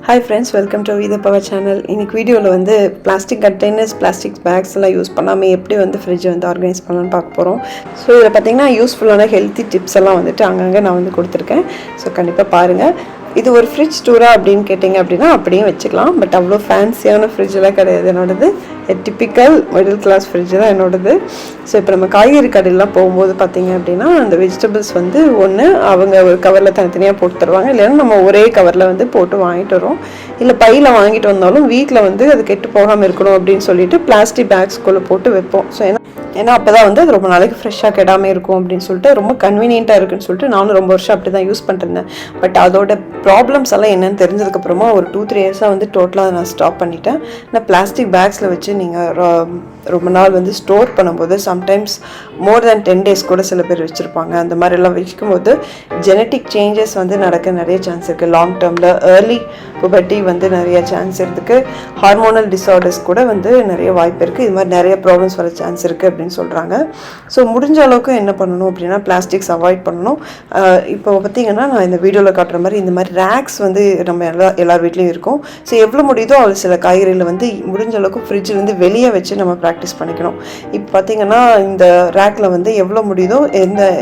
Hi friends, welcome to the Power channel. இன்னைக்கு வீடியோல வந்து plastic containers, plastic bags எல்லாம் யூஸ் பண்ணாம எப்படி வந்து fridge வந்து ஆர்கனைஸ் பண்ணலாம்னு பார்க்க போறோம். சோ இத பாத்தீங்கன்னா யூஸ்ஃபுல்லான ஹெல்தி டிப்ஸ் எல்லாம் வந்துட்டு அங்கங்க நான் வந்து கொடுத்திருக்கேன். சோ கண்டிப்பா பாருங்க. இது ஒரு ஃப்ரிட்ஜ் டூரா அப்படின்னு கேட்டிங்க அப்படின்னா அப்படியே வச்சுக்கலாம். பட் அவ்வளோ ஃபேன்சியான ஃப்ரிட்ஜெலாம் கிடையாது என்னோடது. டிப்பிக்கல் மிடில் கிளாஸ் ஃப்ரிட்ஜ் தான் என்னோடது. ஸோ இப்போ நம்ம காய்கறி கடையிலாம் போகும்போது பார்த்தீங்க அப்படின்னா அந்த வெஜிடபிள்ஸ் வந்து ஒன்று அவங்க ஒரு கவரில் தனித்தனியாக போட்டு தருவாங்க, இல்லைன்னா நம்ம ஒரே கவரில் வந்து போட்டு வாங்கிட்டு வரோம். இல்லை பையில் வாங்கிட்டு வந்தாலும் வீட்டில் வந்து அது கெட்டு போகாமல் இருக்கணும் அப்படின்னு சொல்லிட்டு பிளாஸ்டிக் பேக்ஸ்குள்ளே போட்டு வைப்போம். ஸோ ஏன்னா அப்போ தான் வந்து அது ரொம்ப நாளைக்கு ஃப்ரெஷ்ஷாக கெடாமல் இருக்கும் அப்படின்னு சொல்லிட்டு ரொம்ப கன்வீனியண்ட்டாக இருக்குன்னு சொல்லிட்டு நானும் ரொம்ப வருஷம் அப்படி தான் யூஸ் பண்ணிருந்தேன். பட் அதோட ப்ராப்ளம்ஸ் எல்லாம் என்னென்னு தெரிஞ்சதுக்கப்புறமா ஒரு 2-3 இயர்ஸாக வந்து டோட்டலாக நான் ஸ்டாப் பண்ணிட்டேன். நான் பிளாஸ்டிக் பேக்ஸில் வச்சு நீங்கள் ரொம்ப நாள் வந்து ஸ்டோர் பண்ணும்போது சம்டைம்ஸ் மோர் தேன் 10 days கூட சில பேர் வச்சுருப்பாங்க. அந்த மாதிரிலாம் வச்சுக்கும்போது ஜெனட்டிக் சேஞ்சஸ் வந்து நடக்க நிறைய சான்ஸ் இருக்குது. லாங் டேர்மில் ஏர்லி புபர்ட்டி வந்து நிறைய சான்ஸ் இருக்குது. ஹார்மோனல் டிஸார்டர்ஸ் கூட வந்து நிறைய வாய்ப்பு இருக்குது. இது மாதிரி நிறைய ப்ராப்ளம்ஸ் வர சான்ஸ் இருக்குது அப்படின்னு சொல்கிறாங்க. ஸோ முடிஞ்ச அளவுக்கு என்ன பண்ணணும் அப்படின்னா பிளாஸ்டிக்ஸ் அவாய்ட் பண்ணணும். இப்போ பார்த்தீங்கன்னா நான் இந்த வீடியோவில் காட்டுற மாதிரி இந்த மாதிரி ரேக்ஸ் வந்து நம்ம எல்லார் வீட்லேயும் இருக்கும். ஸோ எவ்வளோ முடியுதோ அவ்வளோ சில காய்கறியில் வந்து முடிஞ்ச அளவுக்கு ஃப்ரிட்ஜிலேருந்து வெளியே வச்சு நம்ம ப்ராக்டிஸ் பண்ணிக்கணும். இப்போ பார்த்தீங்கன்னா இந்த ரேக்கில் வந்து எவ்வளோ முடியுதோ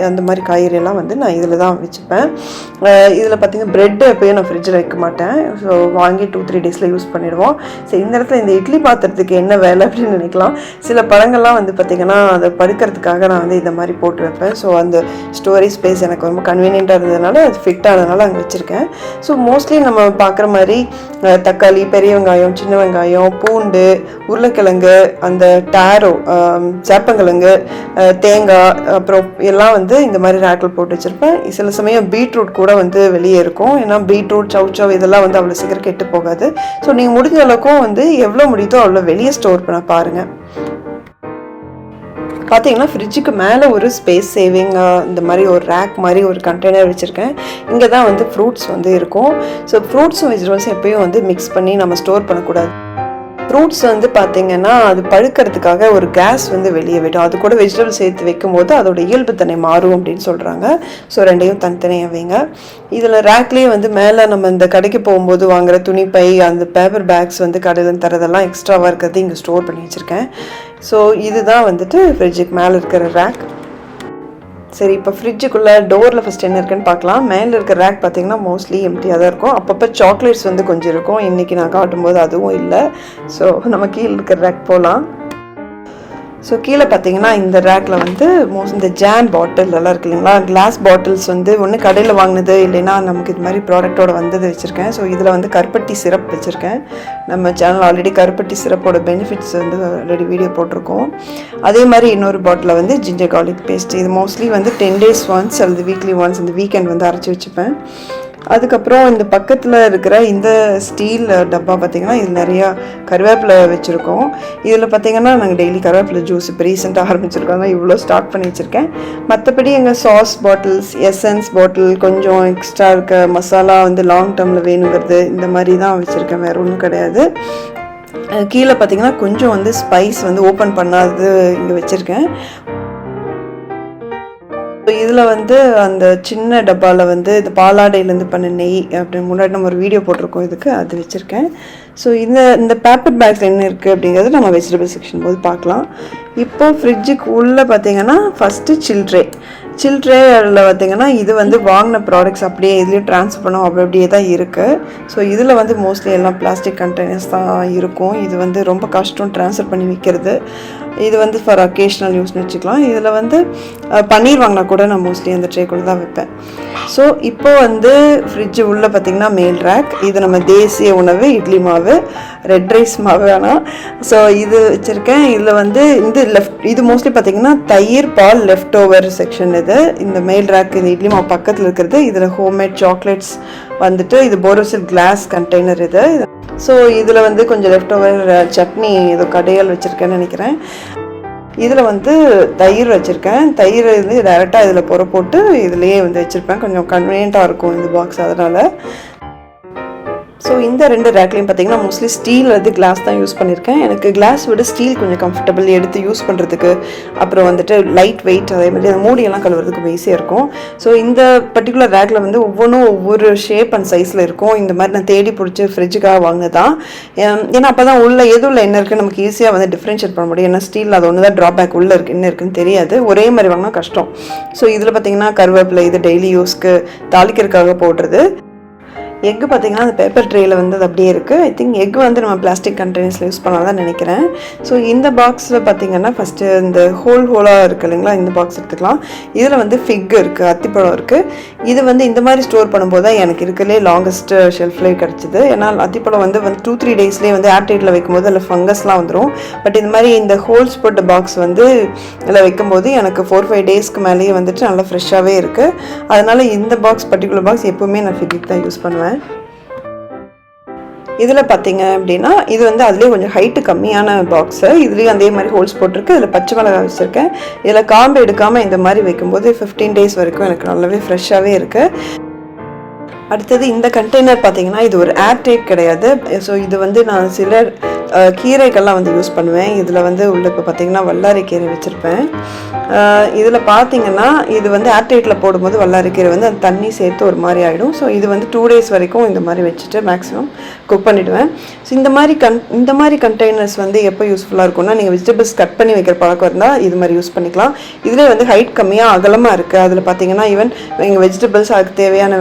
அந்த மாதிரி காய்கறியெல்லாம் வந்து நான் இதில் தான் வச்சுப்பேன். இதில் பார்த்தீங்கன்னா ப்ரெட்டு எப்போயும் நான் ஃப்ரிட்ஜில் வைக்க மாட்டேன். ஸோ வாங்கி 2-3 daysல யூஸ் பண்ணிடுவோம். ஸோ இந்த இடத்துல இந்த இட்லி பாத்திரத்துக்கு என்ன வேலை அப்படின்னு நினைக்கலாம். சில பழங்கள்லாம் வந்து பார்த்திங்கன்னா அதை படுக்கிறதுக்காக நான் வந்து இந்த மாதிரி போட்டு வைப்பேன். ஸோ அந்த ஸ்டோரேஜ் ஸ்பேஸ் எனக்கு ரொம்ப கன்வீனியண்ட்டாக இருந்ததுனால அது ஃபிட் ஆனதுனால அங்கே வச்சுருக்கேன். ஸோ மோஸ்ட்லி நம்ம பார்க்குற மாதிரி தக்காளி, பெரிய வெங்காயம், சின்ன வெங்காயம், பூண்டு, உருளைக்கிழங்கு, அந்த டேரோ, சேப்பங்கிழங்கு, தேங்காய், அப்புறம் எல்லாம் வந்து இந்த மாதிரி ரேக்கில் போட்டு வச்சுருப்பேன். சில சமயம் பீட்ரூட் கூட வந்து வெளியே இருக்கும். ஏன்னா பீட்ரூட், சவுச்சவ் இதெல்லாம் வந்து அவ்வளோ சீக்கிரம் கெட்டு போகாது. ஸோ நீங்கள் முடிஞ்ச அளவுக்கும் வந்து எவ்வளோ முடியுதோ அவ்வளோ வெளியே ஸ்டோர் பண்ண பாருங்கள். பார்த்தீங்கன்னா ஃப்ரிட்ஜுக்கு மேலே ஒரு ஸ்பேஸ் சேவிங் இந்த மாதிரி ஒரு ரேக் மாதிரி ஒரு கண்டெய்னர் வச்சுருக்கேன். இங்கே தான் வந்து ஃப்ரூட்ஸ் வந்து இருக்கும். ஸோ ஃப்ரூட்ஸும் வெஜிடபிள்ஸும் எப்பயும் வந்து மிக்ஸ் பண்ணி நம்ம ஸ்டோர் பண்ணக்கூடாது. ஃப்ரூட்ஸ் வந்து பார்த்திங்கன்னா அது பழுக்கிறதுக்காக ஒரு கேஸ் வந்து வெளியே விடும். அது கூட வெஜிடபிள் சேர்த்து வைக்கும் போது அதோட இயல்புத்தன்மை மாறும் அப்படின்னு சொல்கிறாங்க. ஸோ ரெண்டையும் தனித்தனியாக வைங்க. இதில் ரேக்லேயே வந்து மேலே நம்ம இந்த கடைக்கு போகும்போது வாங்குகிற துணிப்பை, அந்த பேப்பர் பேக்ஸ் வந்து கடையில் தரதெல்லாம் எக்ஸ்ட்ராவாக இருக்கிறது இங்கே ஸ்டோர் பண்ணி வச்சுருக்கேன். ஸோ இதுதான் வந்துட்டு ஃப்ரிட்ஜுக்கு மேலே இருக்கிற ரேக். சரி, இப்போ ஃப்ரிட்ஜுக்குள்ளே டோரில் ஃபஸ்ட் என்ன இருக்குன்னு பார்க்கலாம். மேலே இருக்கிற ரேக் பார்த்திங்கன்னா மோஸ்ட்லி எம்டியாக தான் இருக்கும். அப்பப்போ சாக்லேட்ஸ் வந்து கொஞ்சம் இருக்கும். இன்றைக்கி நான் காட்டும்போது அதுவும் இல்லை. ஸோ நம்ம கீழே இருக்கிற ரேக் போகலாம். ஸோ கீழே பார்த்தீங்கன்னா இந்த ரேக்கில் வந்து இந்த ஜாம் பாட்டில் எல்லாம் இருக்குது இல்லைங்களா, கிளாஸ் பாட்டில்ஸ் வந்து ஒன்று கடையில் வாங்கினது, இல்லைன்னா நமக்கு இது மாதிரி ப்ராடக்டோட வந்தது வச்சுருக்கேன். ஸோ இதில் வந்து கருப்பட்டி சிரப் வச்சுருக்கேன். நம்ம சேனல் ஆல்ரெடி கருப்பட்டி சிரப்போட பெனிஃபிட்ஸ் வந்து ஆல்ரெடி வீடியோ போட்டிருக்கோம். அதே மாதிரி இன்னொரு பாட்டில் வந்து ஜிஞ்சர் கார்லிக் பேஸ்ட். இது மோஸ்ட்லி வந்து 10 days ஒன்ஸ் அல்லது வீக்லி ஒன்ஸ் இந்த வீக்கெண்ட் வந்து அரைச்சி வச்சுப்பேன். அதுக்கப்புறம் இந்த பக்கத்தில் இருக்கிற இந்த ஸ்டீல் டப்பா பார்த்திங்கன்னா இது நிறையா கருவேப்பிலை வச்சுருக்கோம். இதில் பார்த்திங்கன்னா நாங்கள் டெய்லி கருவேப்பிலை ஜூஸ் இப்போ ரீசெண்டாக ஆரம்பிச்சிருக்காங்க, இவ்வளோ ஸ்டாக் பண்ணி வச்சுருக்கேன். மற்றபடி எங்கள் சாஸ் பாட்டில்ஸ், எசன்ஸ் பாட்டில், கொஞ்சம் எக்ஸ்ட்ரா இருக்க மசாலா வந்து லாங் டேர்மில் வேணுங்கிறது இந்த மாதிரி தான் வச்சுருக்கேன், வேறு ஒன்றும் கிடையாது. கீழே பார்த்திங்கன்னா கொஞ்சம் வந்து ஸ்பைஸ் வந்து ஓப்பன் பண்ணாதது இங்கே வச்சுருக்கேன். இதில் வந்து அந்த சின்ன டப்பாவில் வந்து இந்த பாலாடையிலேருந்து பண்ண நெய் அப்படின்னு முன்னாடி நம்ம ஒரு வீடியோ போட்டிருக்கோம், இதுக்கு அது வச்சுருக்கேன். ஸோ இந்த பேப்பர் பேக்ஸில் என்ன இருக்குது அப்படிங்கிறது நம்ம வெஜிடபிள் செக்ஷன் போது பார்க்கலாம். இப்போ ஃப்ரிட்ஜுக்கு உள்ளே பார்த்திங்கன்னா ஃபஸ்ட்டு சில்ட்ரேயில் பார்த்திங்கன்னா இது வந்து வாங்கின ப்ராடக்ட்ஸ் அப்படியே இதுலேயும் ட்ரான்ஸ்ஃபர் பண்ணோம் அப்படியே தான் இருக்குது. ஸோ இதில் வந்து மோஸ்ட்லி எல்லாம் பிளாஸ்டிக் கண்டெய்னர்ஸ் தான் இருக்கும். இது வந்து ரொம்ப கஷ்டம் ட்ரான்ஸ்ஃபர் பண்ணி வைக்கிறது. இது வந்து ஃபார் அக்கேஷ்னல் யூஸ்னு வச்சுக்கலாம். இதில் வந்து பன்னீர் வாங்கினா கூட நான் மோஸ்ட்லி அந்த ட்ரேக்குள்ளே தான் வைப்பேன். ஸோ இப்போ வந்து ஃப்ரிட்ஜு உள்ளே பார்த்திங்கன்னா மேல் ரேக். இது நம்ம தேசிய உணவு இட்லி மாவு, ரெட் ரைஸ் மாவு வேணாம். ஸோ இது வச்சுருக்கேன். இதில் வந்து இது மோஸ்ட்லி பார்த்திங்கன்னா தயிர், பால், லெஃப்ட் ஓவர் செக்ஷன். இது இந்த மேல் ரேக் இந்த இட்லி மாவு பக்கத்தில் இருக்கிறது. இதில் ஹோம்மேட் சாக்லேட்ஸ் வந்துட்டு இது போரோசில் கிளாஸ் கண்டெய்னர் இது. ஸோ இதில் வந்து கொஞ்சம் லெஃப்ட் ஓவர் சட்னி ஏதோ கடையால் வச்சுருக்கேன்னு நினைக்கிறேன். இதில் வந்து தயிர் வச்சுருக்கேன். தயிர் வந்து டைரெக்டாக இதில் போட்டு இதிலையே வந்து வச்சுருப்பேன். கொஞ்சம் கன்வீனியண்ட்டாக இருக்கும் இந்த பாக்ஸ், அதனால். ஸோ இந்த 2 ரேக்லையும் பார்த்தீங்கன்னா மோஸ்ட்லி ஸ்டீல் அது கிளாஸ் தான் யூஸ் பண்ணியிருக்கேன். எனக்கு கிளாஸ் விட ஸ்டீல் கொஞ்சம் கம்ஃபர்டபுள், எடுத்து யூஸ் பண்ணுறதுக்கு. அப்புறம் வந்துட்டு லைட் வெயிட், அதே மாதிரி அந்த மூடியெல்லாம் கழுவுறதுக்கு ஈஸியாக இருக்கும். ஸோ இந்த பர்டிகுலர் ரேக்கில் வந்து ஒவ்வொரு ஷேப் அண்ட் சைஸில் இருக்கும். இந்த மாதிரி நான் தேடி பிடிச்சி ஃப்ரிட்ஜுக்காக வாங்கினதான். ஏன்னா அப்போ தான் உள்ள எதுவும் என்ன இருக்குன்னு நமக்கு ஈஸியாக வந்து டிஃப்ரென்ஷியேட் பண்ண முடியும். ஏன்னா ஸ்டீல் அது ஒன்று தான் ட்ராபேக், உள்ளே இருக்குது என்ன இருக்குன்னு தெரியாது, ஒரே மாதிரி வாங்கினா கஷ்டம். ஸோ இதில் பார்த்தீங்கன்னா கருவேப்பிலை, இது டெய்லி யூஸ்க்கு தாளிக்கிறதுக்காக போடுறது. எக்கு பார்த்தீங்கன்னா அந்த பேப்பர் ட்ரேயில் வந்து அது அப்படியே இருக்குது. ஐ திங்க் எக் வந்து நம்ம பிளாஸ்டிக் கண்டெய்னர்ஸில் யூஸ் பண்ணலாம் தான் நினைக்கிறேன். ஸோ இந்த பாக்ஸில் பார்த்தீங்கன்னா ஃபஸ்ட்டு இந்த ஹோலாக இருக்குது இல்லைங்களா, இந்த பாக்ஸ் எடுத்துக்கலாம். இதில் வந்து ஃபிக் இருக்குது, அத்திப்பழம் இருக்குது. இது வந்து இந்த மாதிரி ஸ்டோர் பண்ணும்போது தான் எனக்கு இருக்கிறதுலே லாங்கஸ்ட் ஷெல்ஃப்லேயே கிடச்சிது. ஏன்னா அத்திப்பழம் வந்து 2-3 டேஸ்லேயே வந்து ஏர்டைட்டில் வைக்கும்போது அதில் ஃபங்கஸ்லாம் வந்துடும். பட் இந்த மாதிரி இந்த ஹோல்ஸ் போட்ட பாக்ஸ் வந்து இதில் வைக்கும்போது எனக்கு 4-5 டேஸ்க்கு மேலேயே வந்துட்டு நல்லா ஃப்ரெஷ்ஷாகவே இருக்குது. அதனால் இந்த பாக்ஸ் பர்டிகுலர் பாக்ஸ் எப்போவுமே நான் ஃபிக்கு தான் யூஸ் பண்ணுவேன். இதில் பார்த்தீங்க அப்படின்னா இது வந்து அதுலேயே கொஞ்சம் ஹைட்டு கம்மியான பாக்ஸு. இதுலேயும் அதே மாதிரி ஹோல்ஸ் போட்டிருக்கு. இதில் பச்சை மிளகாய் வச்சுருக்கேன். இதில் காம்பு எடுக்காமல் இந்த மாதிரி வைக்கும்போது 15 டேஸ் வரைக்கும் எனக்கு நல்லாவே ஃப்ரெஷ்ஷாகவே இருக்குது. அடுத்தது இந்த கண்டெய்னர் பார்த்தீங்கன்னா இது ஒரு ஏர் டைட் கிடையாது. ஸோ இது வந்து நான் சில கீரைகள்லாம் வந்து யூஸ் பண்ணுவேன். இதில் வந்து உள்ள இப்போ பார்த்தீங்கன்னா வல்லாரை கீரை வச்சுருப்பேன். இதில் பார்த்தீங்கன்னா இது வந்து ஏர் டைட்டில் போடும்போது வல்லாரை கீரை வந்து அந்த தண்ணி சேர்த்து ஒரு மாதிரி ஆகிடும். ஸோ இது வந்து 2 டேஸ் வரைக்கும் இந்த மாதிரி வச்சுட்டு மேக்ஸிமம் குக் பண்ணிவிடுவேன். ஸோ இந்த மாதிரி கண்டெய்னர்ஸ் வந்து எப்போ யூஸ்ஃபுல்லாக இருக்கும்னா, நீங்கள் வெஜிடபிள்ஸ் கட் பண்ணி வைக்கிற பழக்கம் இருந்தால் இது மாதிரி யூஸ் பண்ணிக்கலாம். இதிலே வந்து ஹைட் கம்மியாக அகலமாக இருக்குது. அதில் பார்த்தீங்கன்னா ஈவன் எங்கள் வெஜிடபிள்ஸ் அதுக்கு தேவையான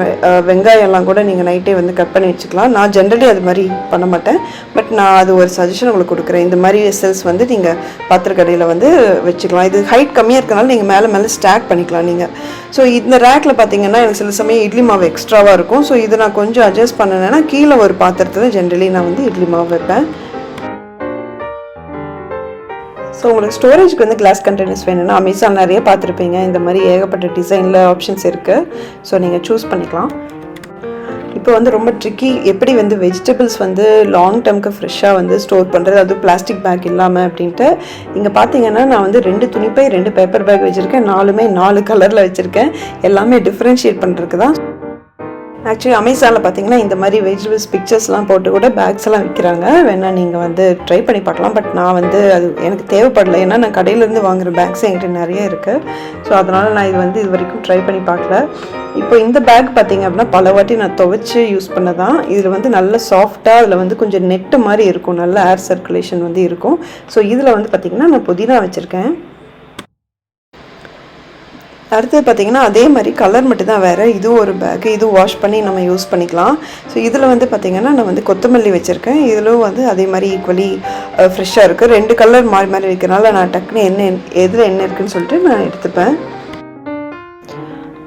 வெங்காயம் எல்லாம் கூட நீங்கள் நைட்டே வந்து கட் பண்ணி வச்சுக்கலாம். நான் ஜென்ரலி அது மாதிரி பண்ண மாட்டேன். பட் நான் அது ஒரு சஜஷன் உங்களுக்கு கொடுக்குறேன். இந்த மாதிரி வெசல்ஸ் வந்து நீங்கள் பாத்திரக்கடையில் வந்து வச்சுக்கலாம். இது ஹைட் கம்மியாக இருக்கனால நீங்கள் மேலே ஸ்டாக் பண்ணிக்கலாம் நீங்கள். ஸோ இந்த ரேக்கில் பார்த்தீங்கன்னா எனக்கு சில சமயம் இட்லி மாவு எக்ஸ்ட்ராவாக இருக்கும். ஸோ இது நான் கொஞ்சம் அட்ஜஸ்ட் பண்ணேன்னா கீழே ஒரு பாத்திரத்தில் ஜென்ரலி நான் வந்து இட்லி மாவு வைப்பேன். ஸோ உங்களுக்கு ஸ்டோரேஜ்க்கு வந்து கிளாஸ் கண்டெய்னர்ஸ் வேணும்னா அமேசான் நிறைய பார்த்துருப்பீங்க. இந்த மாதிரி ஏகப்பட்ட டிசைனில் ஆப்ஷன்ஸ் இருக்குது. ஸோ நீங்கள் சூஸ் பண்ணிக்கலாம். இப்போ வந்து ரொம்ப ட்ரிக்கி, எப்படி வந்து வெஜிடபிள்ஸ் வந்து லாங் டேர்முக்கு ஃப்ரெஷ்ஷாக வந்து ஸ்டோர் பண்ணுறது, அதுவும் பிளாஸ்டிக் பேக் இல்லாமல் அப்படின்ட்டு. இங்கே பார்த்தீங்கன்னா நான் வந்து 2 துணிப்பை 2 பேப்பர் பேக் வச்சுருக்கேன். 4மே 4 கலரில் வச்சுருக்கேன். எல்லாமே டிஃப்ரென்ஷியேட் பண்ணுறதுக்கு தான். ஆக்சுவலி அமேசானில் பார்த்தீங்கன்னா இந்த மாதிரி வெஜிடபிள்ஸ் பிக்சர்ஸ்லாம் போட்டு கூட பேக்ஸ் எல்லாம் விற்கிறாங்க. வேணால் நீங்கள் வந்து ட்ரை பண்ணி பார்க்கலாம். பட் நான் வந்து அது எனக்கு தேவைப்படலை. ஏன்னா நான் கடையிலேருந்து வாங்குகிற பேக்ஸ் என்கிட்ட நிறைய இருக்குது. ஸோ அதனால் நான் இது வரைக்கும் ட்ரை பண்ணி பார்க்கல. இப்போ இந்த பேக் பார்த்தீங்க அப்படின்னா பல வாட்டி நான் துவைச்சி யூஸ் பண்ணதான். இதில் வந்து நல்ல சாஃப்டாக, அதில் வந்து கொஞ்சம் நெட்டு மாதிரி இருக்கும், நல்ல ஏர் சர்க்குலேஷன் வந்து இருக்கும். ஸோ இதில் வந்து பார்த்திங்கன்னா நான் புதினா வச்சுருக்கேன். அடுத்தது பார்த்திங்கன்னா அதே மாதிரி கலர் மட்டும் தான் வேறு. இதுவும் ஒரு பேக்கு, இதுவும் வாஷ் பண்ணி நம்ம யூஸ் பண்ணிக்கலாம். ஸோ இதில் வந்து பார்த்திங்கன்னா நான் வந்து கொத்தமல்லி வச்சுருக்கேன். இதிலும் வந்து அதே மாதிரி ஈக்குவலி ஃப்ரெஷ்ஷாக இருக்குது. 2 கலர் மாறி வைக்கிறனால நான் டக்குன்னு எதில் என்ன இருக்குதுன்னு சொல்லிட்டு நான் எடுத்துப்பேன்.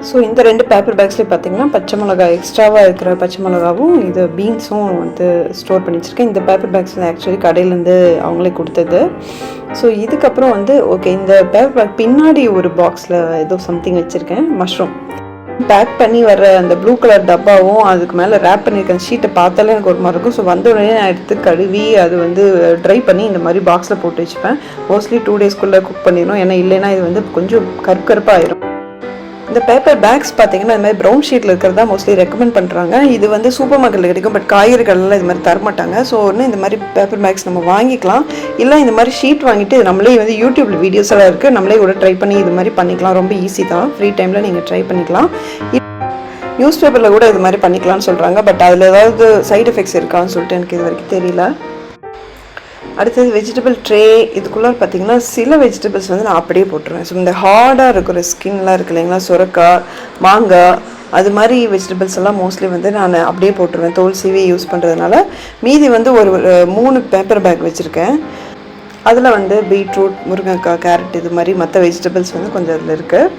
ஸோ இந்த 2 பேப்பர் பேக்ஸ்லேயும் பார்த்தீங்கன்னா பச்சை மிளகாய், எக்ஸ்ட்ராவாக இருக்கிற பச்சை மிளகாவும் இது பீன்ஸும் வந்து ஸ்டோர் பண்ணி வச்சுருக்கேன். இந்த பேப்பர் பேக்ஸ் ஆக்சுவலி கடையிலேருந்து அவங்களே கொடுத்தது. ஸோ இதுக்கப்புறம் வந்து ஓகே, இந்த பேப்பர் பேக் பின்னாடி ஒரு பாக்ஸில் ஏதோ சம்திங் வச்சுருக்கேன். மஷ்ரூம் பேக் பண்ணி வர அந்த ப்ளூ கலர் டப்பாவும் அதுக்கு மேலே ரேப் பண்ணியிருக்கேன் ஷீட்டை பார்த்தாலே எனக்கு ஒரு மாதிரி இருக்கும். ஸோ வந்த உடனே நான் எடுத்து கழுவி அது வந்து ட்ரை பண்ணி இந்த மாதிரி பாக்ஸில் போட்டு வச்சுப்பேன். மோஸ்ட்லி 2 டேஸ்க்குள்ளே குக் பண்ணிடணும். ஏன்னா இல்லைன்னா இது வந்து கொஞ்சம் கருப்பாயிரும். இந்த பேப்பர் பேக்ஸ் பார்த்தீங்கன்னா இந்த மாதிரி ப்ரௌன் ஷீட்டில் இருக்கிறதா மோஸ்ட்லி ரெக்கமெண்ட் பண்ணுறாங்க. இது வந்து சூப்பர் மார்க்கெட்டில் கிடைக்கும். பட் காய்கறிகள்லாம் இது மாதிரி தரமாட்டாங்க. ஸோ ஒன்று இந்த மாதிரி பேப்பர் பேக்ஸ் நம்ம வாங்கிக்கலாம். இல்லை இந்த மாதிரி ஷீட் வாங்கிட்டு நம்மளே வந்து யூடியூப்பில் வீடியோஸ் எல்லாம் இருக்குது, நம்மளே கூட ட்ரை பண்ணி இது மாதிரி பண்ணிக்கலாம். ரொம்ப ஈஸி தான். ஃப்ரீ டைமில் நீங்கள் ட்ரை பண்ணிக்கலாம். நியூஸ் பேப்பரில் கூட இது மாதிரி பண்ணிக்கலாம்னு சொல்கிறாங்க. பட் அதில் ஏதாவது சைட் எஃபெக்ட்ஸ் இருக்கான்னு சொல்லிட்டு எனக்கு இது வரைக்கும் தெரியல. அடுத்தது வெஜிடபிள் ட்ரே. இதுக்குள்ளே பார்த்தீங்கன்னா சில வெஜிடபிள்ஸ் வந்து நான் அப்படியே போட்டுருவேன். ஸோ இந்த ஹார்டாக இருக்கிற ஸ்கின்லாம் இருக்குது இல்லைங்களா, சுரக்காய், மாங்காய், அது மாதிரி வெஜிடபிள்ஸ் எல்லாம் மோஸ்ட்லி வந்து நான் அப்படியே போட்டுருவேன். தோல் சீவி யூஸ் பண்ணுறதுனால. மீதி வந்து ஒரு 3 பேப்பர் பேக் வச்சுருக்கேன். அதில் வந்து பீட்ரூட், முருங்கைக்காய், கேரட் இது மாதிரி மற்ற வெஜிடபிள்ஸ் வந்து கொஞ்சம் அதில் இருக்குது.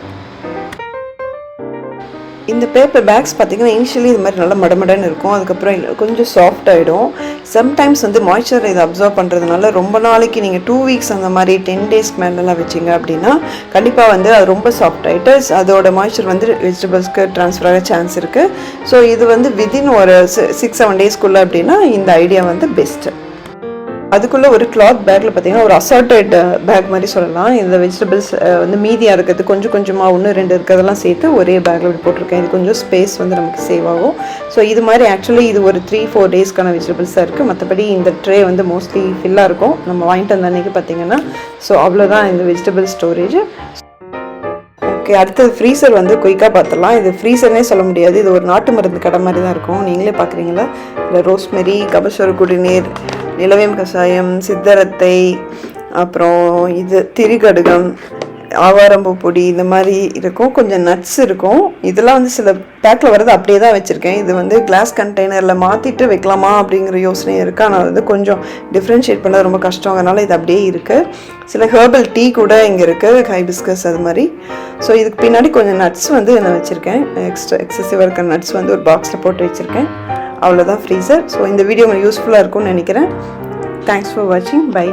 இந்த பேப்பர் பேக்ஸ் பார்த்திங்கன்னா இனிஷியலி இது மாதிரி நல்லா மடமடன்னு இருக்கும். அதுக்கப்புறம் கொஞ்சம் சாஃப்ட் ஆகிடும். சம்டைம்ஸ் வந்து மாய்ஸ்சர் இதை அப்சர்வ் பண்ணுறதுனால ரொம்ப நாளைக்கு நீங்கள் 2 வீக்ஸ் அந்த மாதிரி 10 டேஸ்க்கு மேலெலாம் வச்சிங்க அப்படின்னா கண்டிப்பாக வந்து அது ரொம்ப சாஃப்ட் ஆகிட்டு அதோட மாய்ஸ்சர் வந்து வெஜிடபிள்ஸ்க்கு ட்ரான்ஸ்ஃபர் ஆக சான்ஸ் இருக்குது. ஸோ இது வந்து வித்தின் ஒரு 6-7 டேஸ்க்குள்ளே அப்படின்னா இந்த ஐடியா வந்து பெஸ்ட்டு. அதுக்குள்ளே ஒரு கிளாத் பேக்கில் பார்த்தீங்கன்னா ஒரு அசார்டட் பேக் மாதிரி சொல்லலாம். இந்த வெஜிடபிள்ஸ் வந்து மீதியாக இருக்கிறது கொஞ்சம் கொஞ்சமாக 1-2 இருக்கிறதெல்லாம் சேர்த்து ஒரே பேக்கில் இப்படி போட்டிருக்கேன். இது கொஞ்சம் ஸ்பேஸ் வந்து நமக்கு சேவ் ஆகும். ஸோ இது மாதிரி ஆக்சுவலி இது ஒரு 3-4 டேஸ்க்கான வெஜிடபிள்ஸாக இருக்குது. மற்றபடி இந்த ட்ரே வந்து மோஸ்ட்லி ஃபில்லாக இருக்கும் நம்ம வாங்கிட்டு வந்த அன்றைக்கி பார்த்தீங்கன்னா. ஸோ அவ்வளோதான் இந்த வெஜிடபிள் ஸ்டோரேஜ். ஓகே, அடுத்தது ஃப்ரீசர் வந்து குயிக்காக பார்த்துடலாம். இது ஃப்ரீசர்னே சொல்ல முடியாது, இது ஒரு நாட்டு மருந்து கடை மாதிரி தான் இருக்கும். நீங்களே பார்க்குறீங்களா, இல்லை ரோஸ்மெரி, கபசுர குடிநீர், நிலவேம் கஷாயம், சித்தரத்தை, அப்புறம் இது திரிகடுகம், ஆவாரம்பூ பொடி, இந்த மாதிரி இருக்கும். கொஞ்சம் நட்ஸ் இருக்கும். இதெல்லாம் வந்து சில பேக்கில் வரது அப்படியே தான் வச்சுருக்கேன். இது வந்து கிளாஸ் கண்டெய்னரில் மாற்றிட்டு வைக்கலாமா அப்படிங்கிற யோசனை இருக்குது. ஆனால் வந்து கொஞ்சம் டிஃப்ரென்ஷியேட் பண்ணது ரொம்ப கஷ்டம், அதனால் இது அப்படியே இருக்குது. சில ஹெர்பல் டீ கூட இங்கே இருக்குது, ஹைபிஸ்கஸ் அது மாதிரி. ஸோ இதுக்கு பின்னாடி கொஞ்சம் நட்ஸ் வந்து நான் வச்சுருக்கேன். எக்ஸசிவாக இருக்கிற நட்ஸ் வந்து ஒரு பாக்ஸில் போட்டு வச்சுருக்கேன். அவ்வளோதான் ஃப்ரீசர். ஸோ இந்த வீடியோ உங்களுக்கு யூஸ்ஃபுல்லாக இருக்கும்னு நினைக்கிறேன். தேங்க்ஸ் ஃபார் வாட்சிங். பை.